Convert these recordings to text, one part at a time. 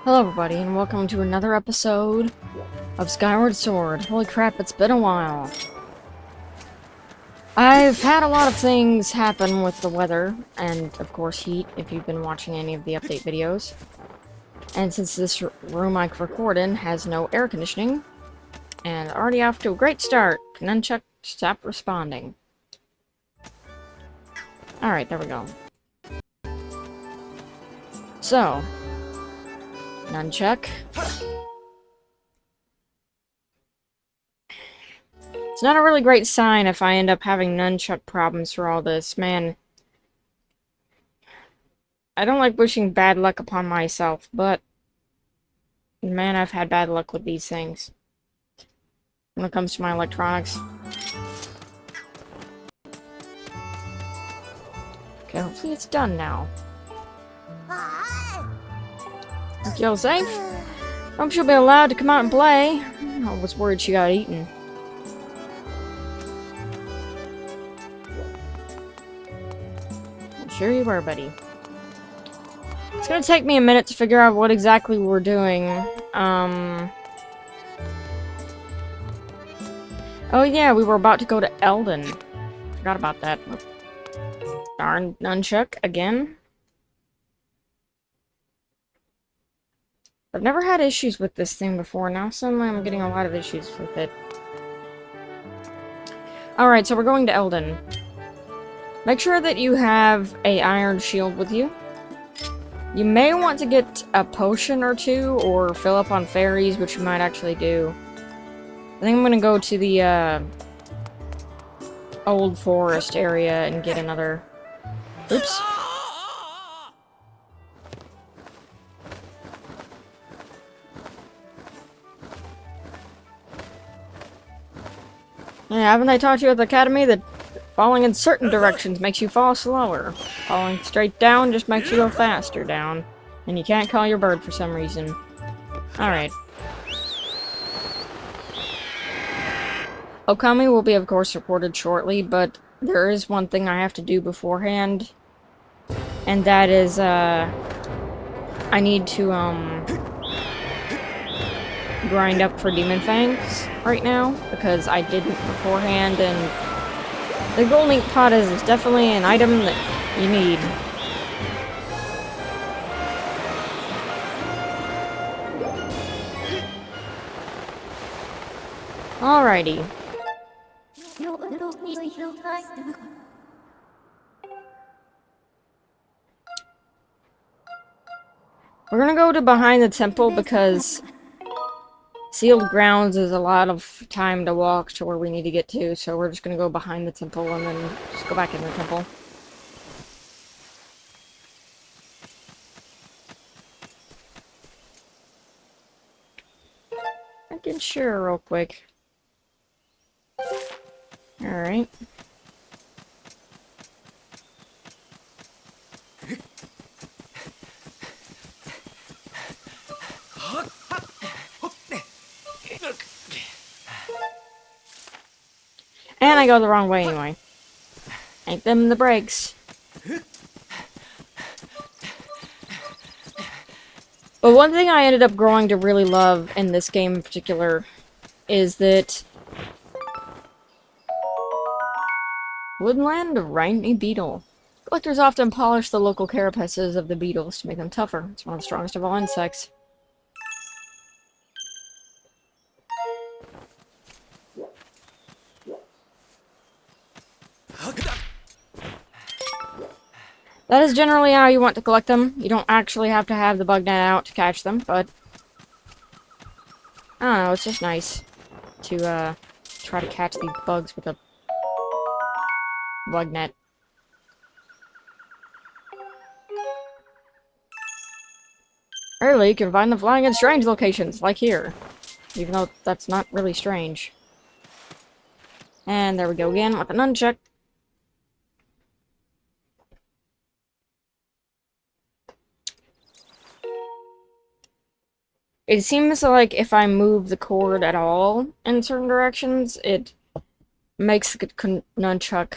Hello everybody, and welcome to another episode of Skyward Sword. Holy crap, it's been a while. I've had a lot of things happen with the weather, and of course heat, if you've been watching any of the update videos. And since this room I record in has no air conditioning, and already off to a great start, Nunchuck, stop responding. Alright, there we go. So, Nunchuck. It's not a really great sign if I end up having nunchuck problems for all this. Man, I don't like wishing bad luck upon myself, but man, I've had bad luck with these things when it comes to my electronics. Okay, hopefully it's done now. Think you're safe? Hope she'll be allowed to come out and play. I was worried she got eaten. I'm sure you were, buddy. It's gonna take me a minute to figure out what exactly we're doing. Oh yeah, we were about to go to Eldon. Forgot about that. Darn Nunchuck again. I've never had issues with this thing before. Now suddenly I'm getting a lot of issues with it. Alright, so we're going to Eldon. Make sure that you have a iron shield with you. You may want to get a potion or two, or fill up on fairies, which you might actually do. I think I'm gonna go to the, old forest area and get another... Oops. Yeah, haven't I taught you at the academy that falling in certain directions makes you fall slower? Falling straight down just makes you go faster down. And you can't call your bird for some reason. Alright. Okami will be, of course, reported shortly, but there is one thing I have to do beforehand. And that is, I need to, grind up for Demon Fangs right now, because I didn't beforehand, and the Golden Ink Pot is definitely an item that you need. Alrighty. We're gonna go to behind the temple because sealed grounds is a lot of time to walk to where we need to get to, so we're just gonna go behind the temple and then just go back in the temple. I can share real quick. Alright. And I go the wrong way anyway. Ain't them the brakes. But one thing I ended up growing to really love in this game in particular is that Woodland Rainy Beetle. Collectors often polish the local carapaces of the beetles to make them tougher. It's one of the strongest of all insects. That is generally how you want to collect them. You don't actually have to have the bug net out to catch them, but I don't know, it's just nice to try to catch these bugs with a bug net. Early, you can find them flying in strange locations, like here. Even though that's not really strange. And there we go again with the nunchuck. It seems like if I move the cord at all in certain directions, it makes the nunchuck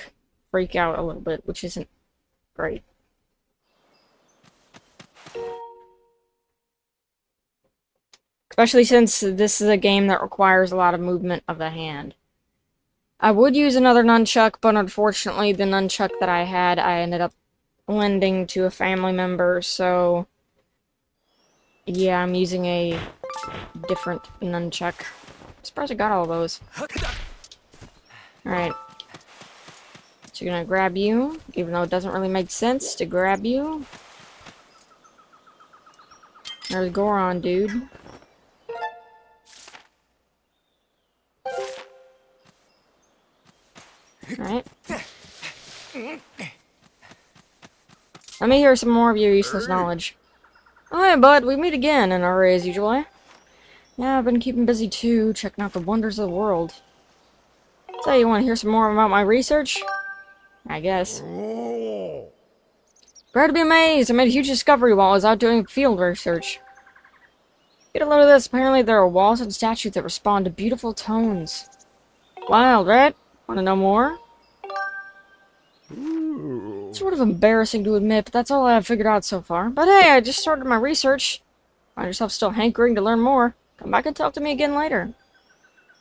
freak out a little bit, which isn't great. Especially since this is a game that requires a lot of movement of the hand. I would use another nunchuck, but unfortunately the nunchuck that I had, I ended up lending to a family member, so yeah, I'm using a different nunchuck. I'm surprised I got all those. Alright. So you're gonna grab you, even though it doesn't really make sense to grab you. There's Goron, dude. Alright. Let me hear some more of your useless knowledge. Oh, hey, bud, we meet again in our as usual, eh? Yeah, I've been keeping busy too, checking out the wonders of the world. So, you want to hear some more about my research? I guess. Glad to be amazed! I made a huge discovery while I was out doing field research. Get a load of this. Apparently there are walls and statues that respond to beautiful tones. Wild, right? Want to know more? It's sort of embarrassing to admit, but that's all I've figured out so far. But hey, I just started my research. Find yourself still hankering to learn more. Come back and talk to me again later.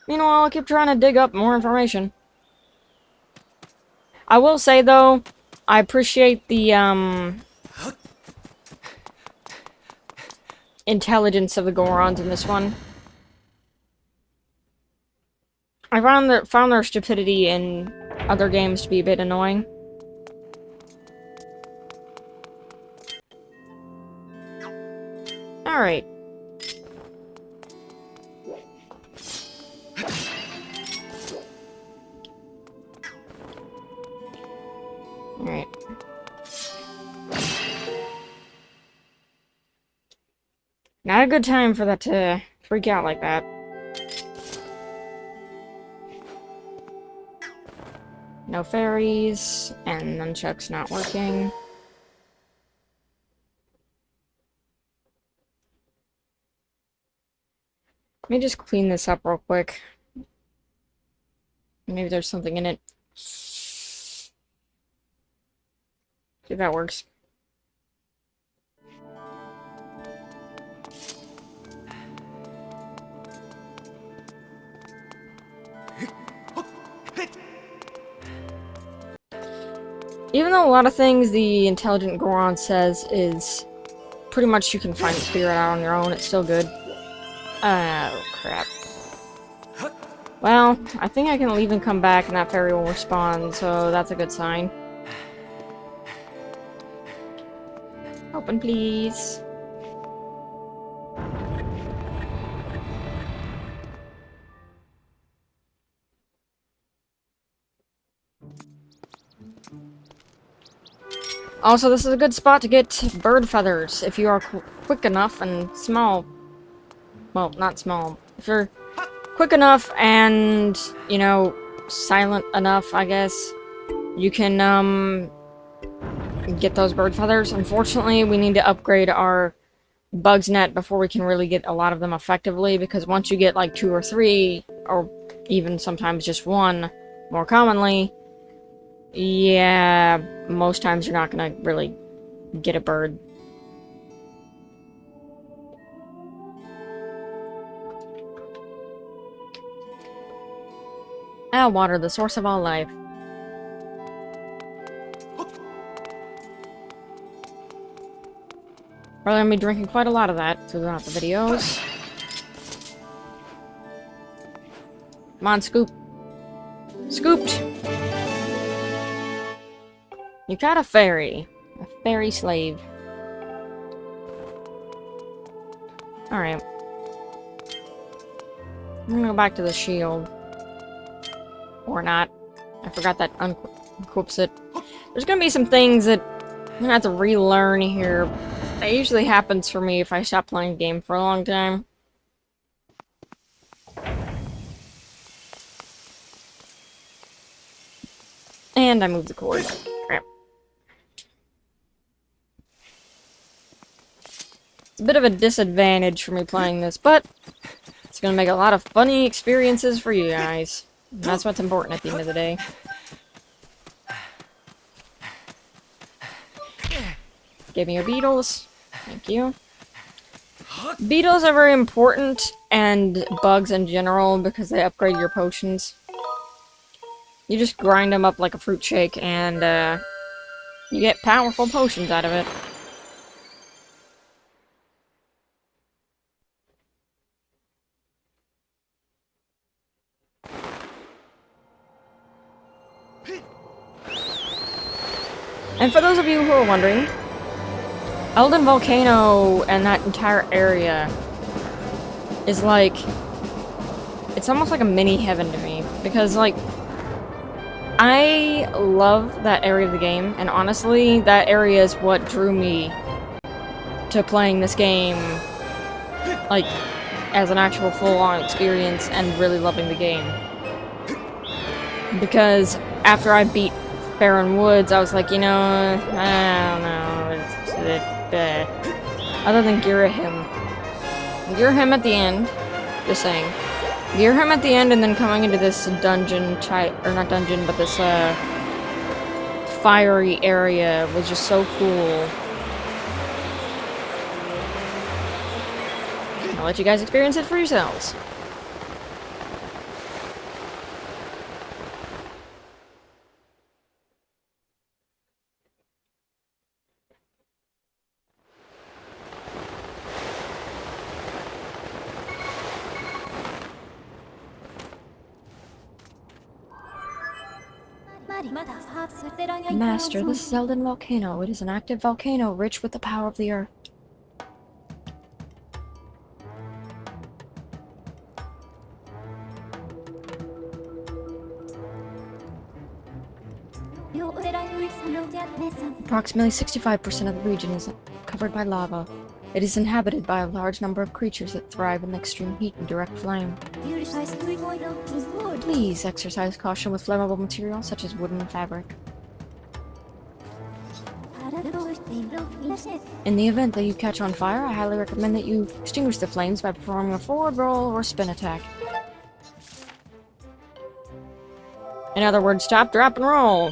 Meanwhile, I'll keep trying to dig up more information. I will say, though, I appreciate the, intelligence of the Gorons in this one. I found their stupidity in other games to be a bit annoying. Alright. Alright. Not a good time for that to freak out like that. No fairies, and nunchuck's not working. Let me just clean this up real quick. Maybe there's something in it. See if that works. Even though a lot of things the intelligent Goron says is pretty much you can figure it out on your own, it's still good. Oh, crap. Well, I think I can leave and come back and that fairy will respond, so that's a good sign. Open, please. Also, this is a good spot to get bird feathers if you are quick enough and small. Well, not small. If you're quick enough and, you know, silent enough, I guess, you can, get those bird feathers. Unfortunately, we need to upgrade our bugs net before we can really get a lot of them effectively, because once you get like 2 or 3, or even sometimes just 1, more commonly, yeah, most times you're not gonna really get a bird. Ah, water, the source of all life. Probably gonna be drinking quite a lot of that throughout the videos. Come on, scoop. Scooped! You got a fairy. A fairy slave. Alright. I'm gonna go back to the shield. Or not. I forgot that unequips it. There's gonna be some things that I'm gonna have to relearn here. That usually happens for me if I stop playing the game for a long time. And I moved the cord. Crap. It's a bit of a disadvantage for me playing this, but it's gonna make a lot of funny experiences for you guys. And that's what's important at the end of the day. Give me your beetles. Thank you. Beetles are very important, and bugs in general, because they upgrade your potions. You just grind them up like a fruit shake, and you get powerful potions out of it. And for those of you who are wondering, Elden Volcano and that entire area is like... it's almost like a mini heaven to me, because, like, I love that area of the game, and honestly, that area is what drew me to playing this game, like, as an actual full-on experience and really loving the game. Because after I beat Barren Woods, I was like, you know, I don't know, other than Girahim. Girahim at the end, just saying. Girahim at the end and then coming into this dungeon type, or not dungeon, but this, fiery area was just so cool. I'll let you guys experience it for yourselves. Master, this is Zelda Volcano. It is an active volcano, rich with the power of the earth. Approximately 65% of the region is covered by lava. It is inhabited by a large number of creatures that thrive in extreme heat and direct flame. Please exercise caution with flammable materials such as wood and fabric. In the event that you catch on fire, I highly recommend that you extinguish the flames by performing a forward roll or spin attack. In other words, stop, drop, and roll.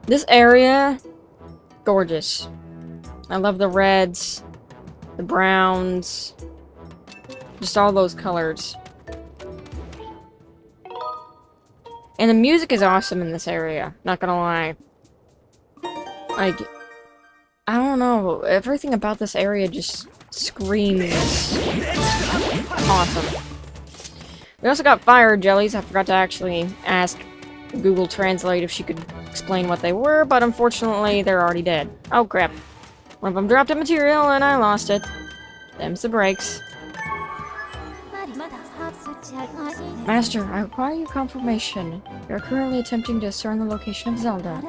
This area, gorgeous. I love the reds, the browns, just all those colors. And the music is awesome in this area, not gonna lie. Like, I don't know, everything about this area just screams awesome. We also got fire jellies. I forgot to actually ask Google Translate if she could explain what they were, but unfortunately they're already dead. Oh crap. One of them dropped a material and I lost it. Them's the breaks. Master, I require your confirmation. You are currently attempting to discern the location of Zelda.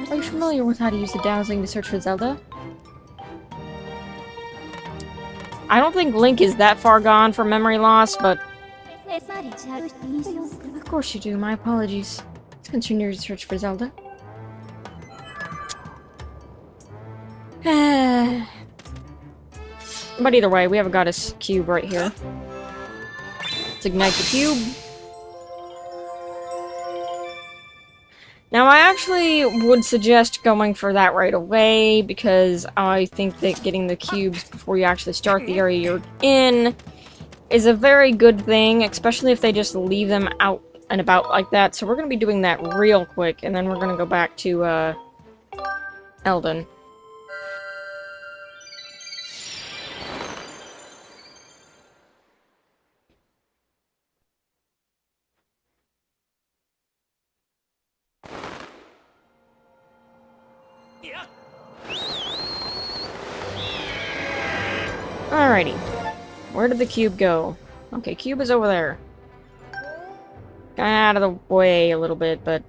Are you familiar with how to use the dowsing to search for Zelda? I don't think Link is that far gone for memory loss, but... Of course you do, my apologies. Let's continue your search for Zelda. But either way, we have a goddess cube right here. Let's ignite the cube. Now, I actually would suggest going for that right away, because I think that getting the cubes before you actually start the area you're in is a very good thing, especially if they just leave them out and about like that. So we're going to be doing that real quick, and then we're going to go back to, Elden. Alrighty. Where did the cube go? Okay, cube is over there. Got out of the way a little bit, but...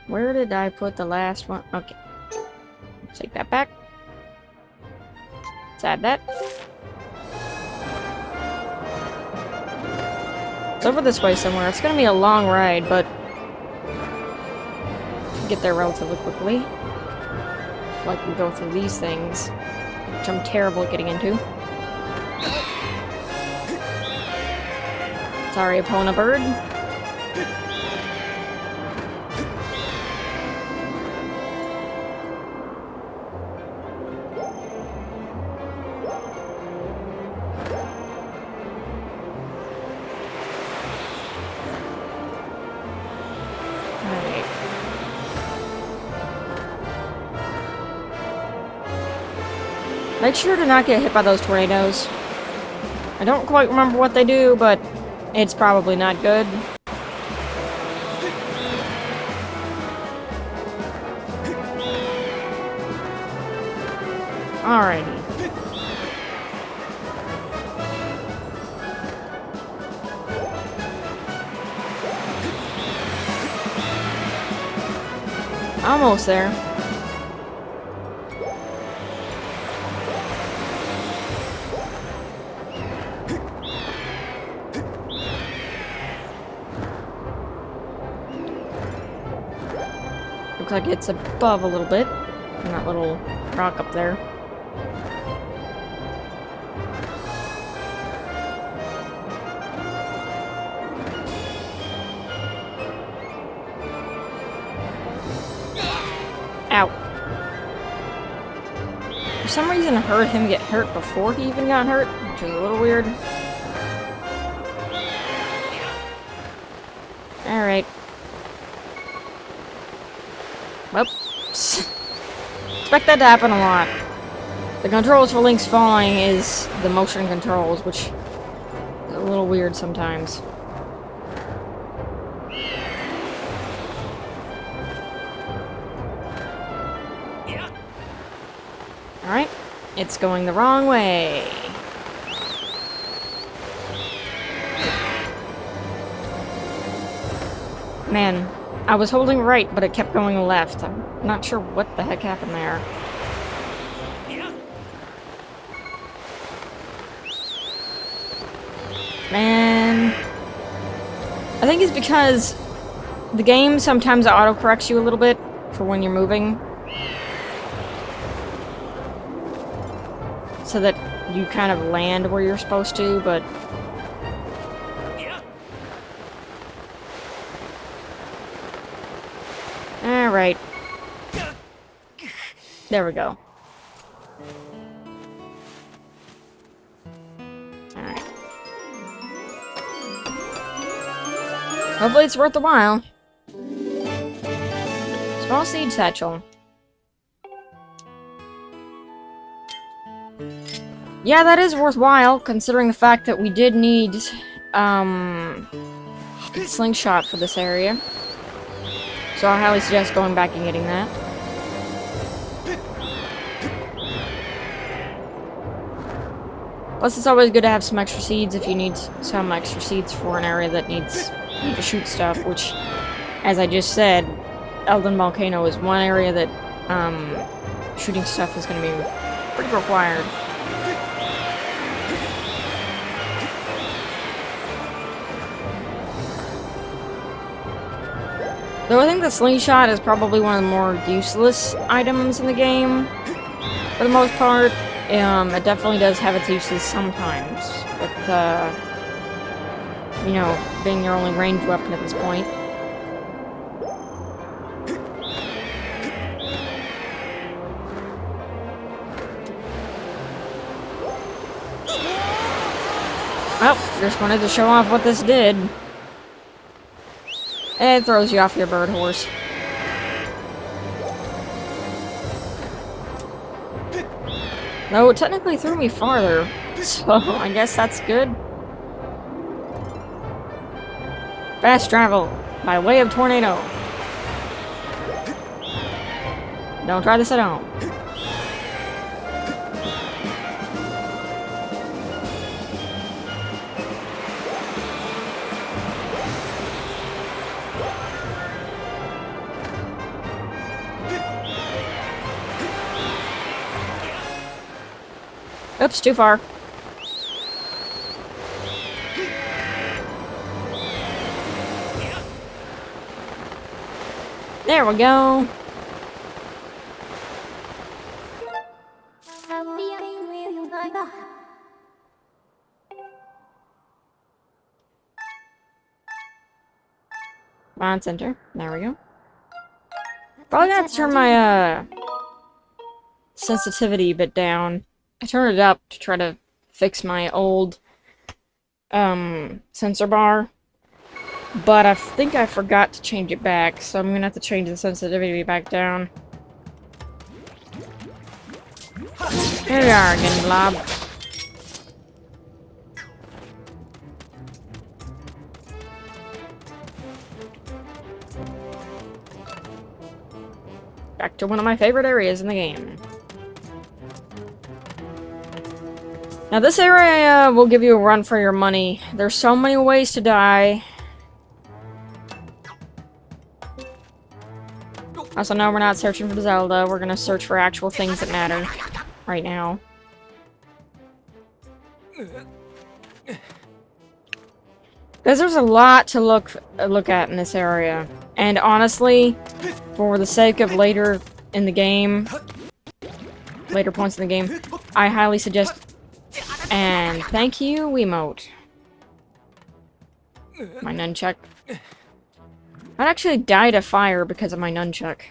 Where did I put the last one? Okay. Take that back. Let's add that. It's over this way somewhere. It's gonna be a long ride, but... get there relatively quickly. Like we go through these things. which I'm terrible at getting into. Sorry, Epona Bird. Make sure to not get hit by those tornadoes. I don't quite remember what they do, but it's probably not good. Alrighty. Almost there. Looks like it's above a little bit. And that little rock up there. Ow. For some reason I heard him get hurt before he even got hurt, which is a little weird. Alright. Whoops. Expect that to happen a lot. The controls for Link's falling is the motion controls, which is a little weird sometimes. Alright, it's going the wrong way. Man, I was holding right, but it kept going left. I'm not sure what the heck happened there. Man. I think it's because the game sometimes auto-corrects you a little bit for when you're moving. So that you kind of land where you're supposed to, but... Alright. There we go. Alright. Hopefully it's worth the while. Small seed satchel. Yeah, that is worthwhile, considering the fact that we did need, slingshot for this area. So I highly suggest going back and getting that. Plus, it's always good to have some extra seeds if you need some extra seeds for an area that needs you to shoot stuff, which, as I just said, Elden Volcano is one area that, shooting stuff is going to be pretty required. Though I think the slingshot is probably one of the more useless items in the game, for the most part. It definitely does have its uses sometimes, with, you know, being your only ranged weapon at this point. Well, just wanted to show off what this did. It throws you off your bird horse. No, it technically threw me farther, so I guess that's good. Fast travel by way of tornado. Don't try this at home. Oops, too far. There we go. On center. There we go. Probably gonna have to turn my sensitivity a bit down. I turned it up to try to fix my old sensor bar, but I think I forgot to change it back, so I'm gonna have to change the sensitivity back down. Here we are again, Blob. Back to one of my favorite areas in the game. Now this area will give you a run for your money. There's so many ways to die. Also, no, we're not searching for Zelda. We're gonna search for actual things that matter right now. Because there's a lot to look at in this area. And honestly, for the sake of later in the game, later points in the game, I highly suggest... And thank you, Wiimote. My nunchuck. I'd actually died of fire because of my nunchuck.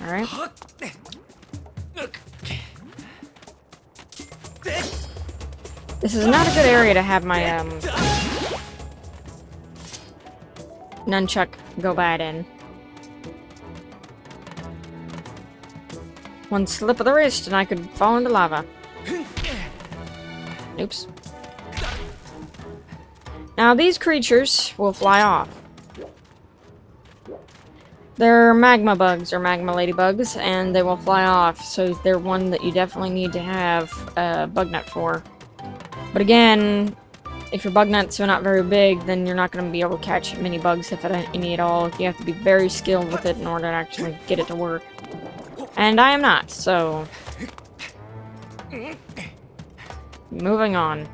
Alright. This is not a good area to have my, nunchuck go bad in. One slip of the wrist and I could fall into lava. Oops. Now these creatures will fly off. They're magma bugs, or magma ladybugs, and they will fly off, so they're one that you definitely need to have a bug net for. But again, if your bug nets are not very big, then you're not going to be able to catch many bugs, if any at all. You have to be very skilled with it in order to actually get it to work. And I am not, so... Moving on.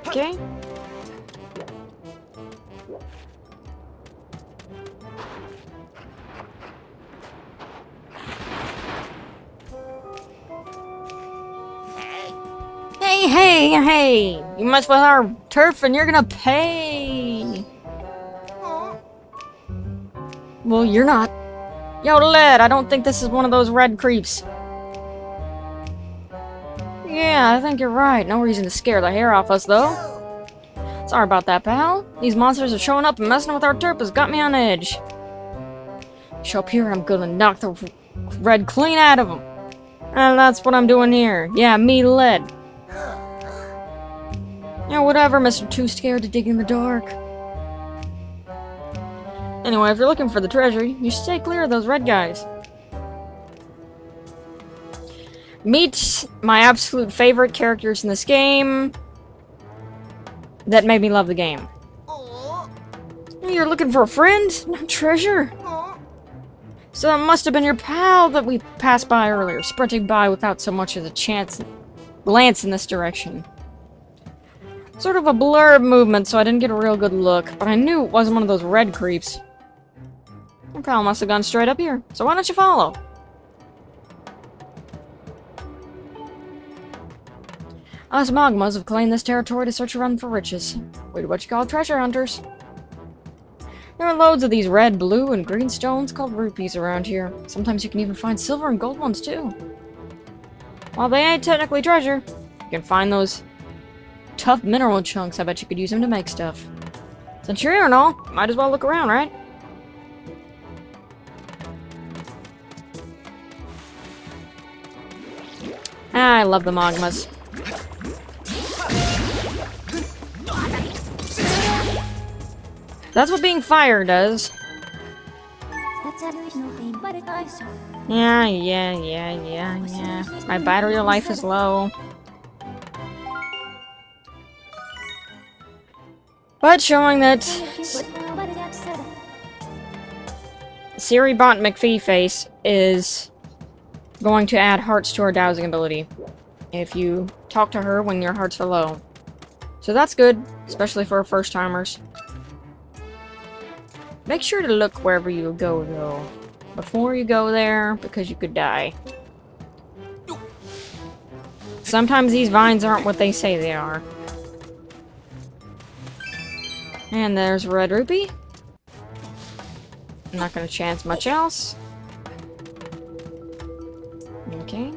Okay. Hey! You mess with our turf and you're gonna pay! Well, you're not. Yo, Led, I don't think this is one of those red creeps. Yeah, I think you're right. No reason to scare the hair off us, though. Sorry about that, pal. These monsters are showing up and messing with our turf has got me on edge. Show up here and I'm gonna knock the red clean out of them. And that's what I'm doing here. Yeah, me, Led. Yeah, whatever, Mr. Too Scared to Dig in the Dark. Anyway, if you're looking for the treasure, you should stay clear of those red guys. Meet my absolute favorite characters in this game that made me love the game. You're looking for a friend? Not treasure? So that must have been your pal that we passed by earlier, sprinting by without so much as a glance in this direction. Sort of a blurred movement, so I didn't get a real good look, but I knew it wasn't one of those red creeps. Your pal must have gone straight up here, so why don't you follow? Us Magmas have claimed this territory to search around for riches. We do what you call treasure hunters. There are loads of these red, blue, and green stones called rupees around here. Sometimes you can even find silver and gold ones too. While they ain't technically treasure, you can find those tough mineral chunks. I bet you could use them to make stuff. Since you're here and all, might as well look around, right? I love the Magmas. That's what being fire does. Yeah. My battery life is low. But showing that Siri Bot McPhee Face is going to add hearts to her dowsing ability if you talk to her when your hearts are low. So that's good, especially for first-timers. Make sure to look wherever you go, though. Before you go there, because you could die. Sometimes these vines aren't what they say they are. And there's a red rupee. I'm not gonna chance much else. Okay.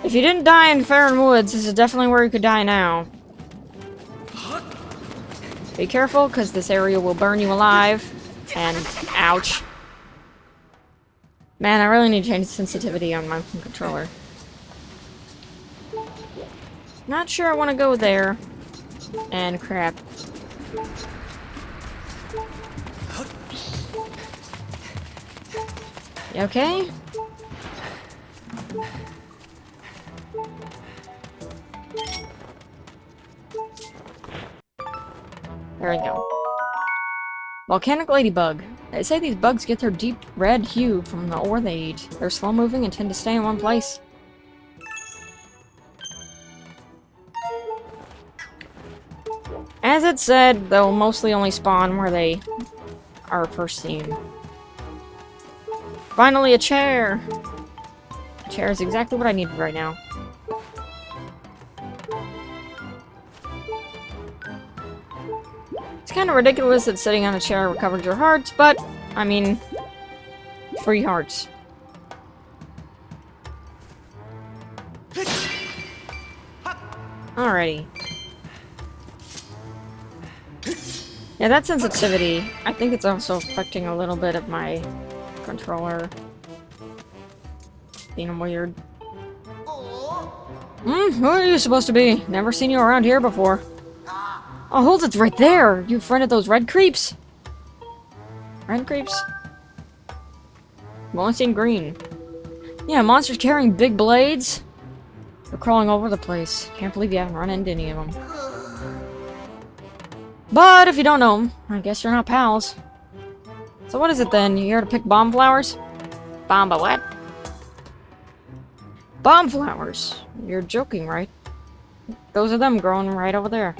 If you didn't die in Farron Woods, this is definitely where you could die now. Be careful, because this area will burn you alive. And, ouch. Man, I really need to change the sensitivity on my controller. Not sure I want to go there. And crap. You okay? There we go. Volcanic ladybug. They say these bugs get their deep red hue from the ore they eat. They're slow-moving and tend to stay in one place. As it said, they'll mostly only spawn where they are first seen. Finally, a chair! A chair is exactly what I need right now. It's kind of ridiculous that sitting on a chair recovers your hearts, but, I mean, free hearts. Alrighty. Yeah, that sensitivity, I think it's also affecting a little bit of my controller being weird. Who are you supposed to be? Never seen you around here before. Oh, hold it right there! You friended those red creeps! Red creeps? I've only seen green. Yeah, monsters carrying big blades? They're crawling all over the place. Can't believe you haven't run into any of them. But if you don't know them, I guess you're not pals. So what is it then? You here to pick bomb flowers? Bomba what? Bomb flowers! You're joking, right? Those are them growing right over there.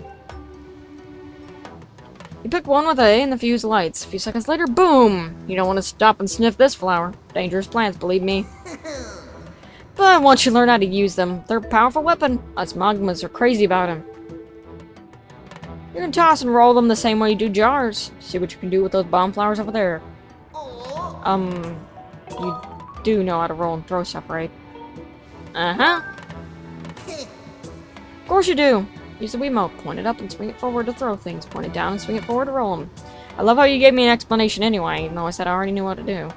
You pick one with A and the fuse lights. A few seconds later, boom! You don't want to stop and sniff this flower. Dangerous plants, believe me. But once you learn how to use them, they're a powerful weapon. Us magmas are crazy about them. You can toss and roll them the same way you do jars. See what you can do with those bomb flowers over there. You do know how to roll and throw stuff, right? Uh-huh. Of course you do. Use the Wiimote. Point it up and swing it forward to throw things. Point it down and swing it forward to roll them. I love how you gave me an explanation anyway, even though I said I already knew what to do.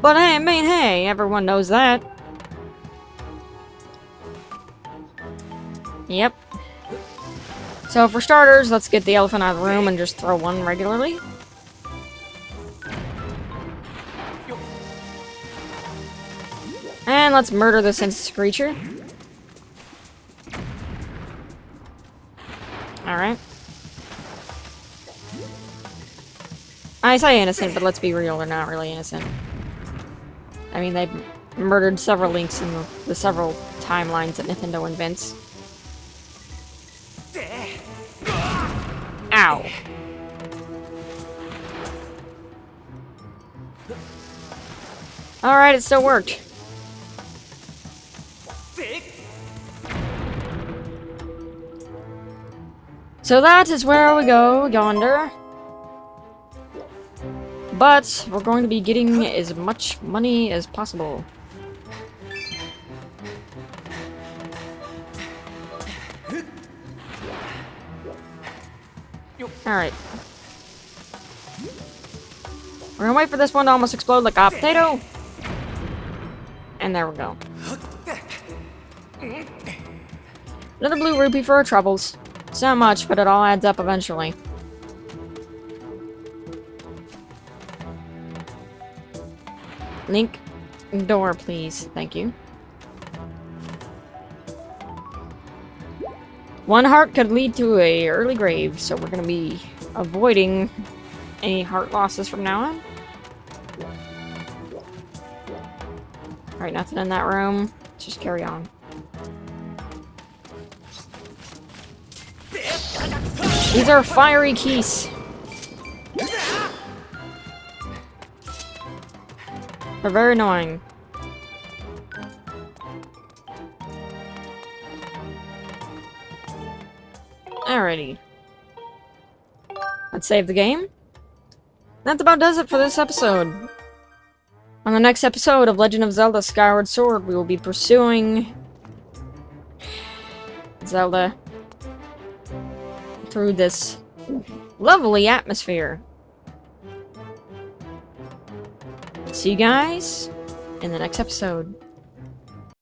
But hey, I mean, hey, everyone knows that. Yep. So for starters, let's get the elephant out of the room and just throw one regularly. And let's murder this senseless creature. Alright. I say innocent, but let's be real, they're not really innocent. I mean, they've murdered several links in the several timelines that Nintendo invents. Ow. Alright, it still worked. So that is where we go, yonder. But we're going to be getting as much money as possible. Alright. We're gonna wait for this one to almost explode like a potato. And there we go. Another blue rupee for our troubles. It's not much, but it all adds up eventually. Link, door, please. Thank you. One heart could lead to a early grave, so we're gonna be avoiding any heart losses from now on. Alright, nothing in that room. Let's just carry on. These are fiery keys. They're very annoying. Alrighty. Let's save the game. That about does it for this episode. On the next episode of Legend of Zelda Skyward Sword, we will be pursuing Zelda through this lovely atmosphere. See you guys in the next episode.